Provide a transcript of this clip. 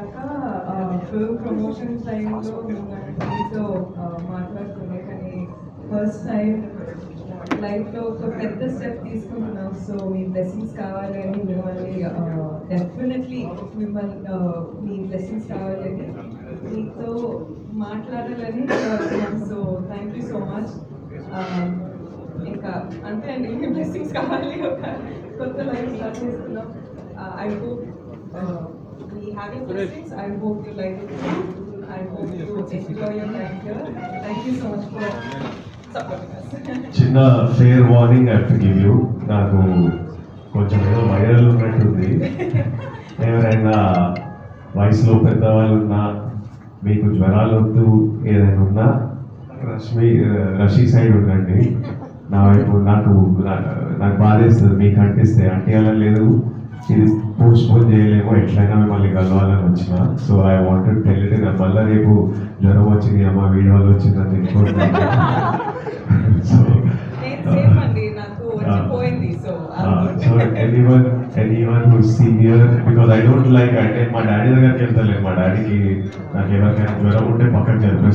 దాకా film promotion టైంలో మీతో మాట్లాడుతుండే, కానీ ఫస్ట్ టైం లైఫ్లో ఒక పెద్ద స్టెప్ తీసుకుంటున్నాం. సో మీ బ్లెస్సింగ్స్ కావాలి అని మిమ్మల్ని డెఫినెట్లీ మీ బ్లెస్సింగ్స్ కావాలి అని మీతో మాట్లాడాలని కోరుతున్నాం. So thank you so much. ఇంకా అంతే అండి, మీ బ్లెస్సింగ్స్ కావాలి. ఒక కొత్త లైఫ్ స్టార్ట్ చేస్తున్నాం. I hope we having blessings. I hope you like it. I hope you enjoy your time here. Thank you so much for supporting us. చిన్న fair warning I have to give you. నాకు కొంచెం ఏదో viral ఉన్నట్టుంది. ఎవరైనా వయసులో పెద్దవాళ్ళు ఉన్నా, మీకు జ్వరాలు వద్దు, ఏదైనా ఉన్నా రషీ సైడ్ ఉండండి. నా వైపు నాకు బాధేస్తుంది మీకు అంటిస్తే. అంటియాలని లేదు, ఇది పోస్ట్పోన్ చేయలేమో, ఎట్లయినా మిమ్మల్ని కలవాలని వచ్చిన. So I wanted tell it. మళ్ళీ రేపు జ్వరం వచ్చింది అమ్మ, వీడియోలు వచ్చిందని so anyone who's senior, because I don't like, అంటే మా డాడీ దగ్గరికి వెళ్తలేదు. మా డాడీకి నాకు ఎవరికైనా జ్వరం ఉంటే పక్కన చెప్పేసి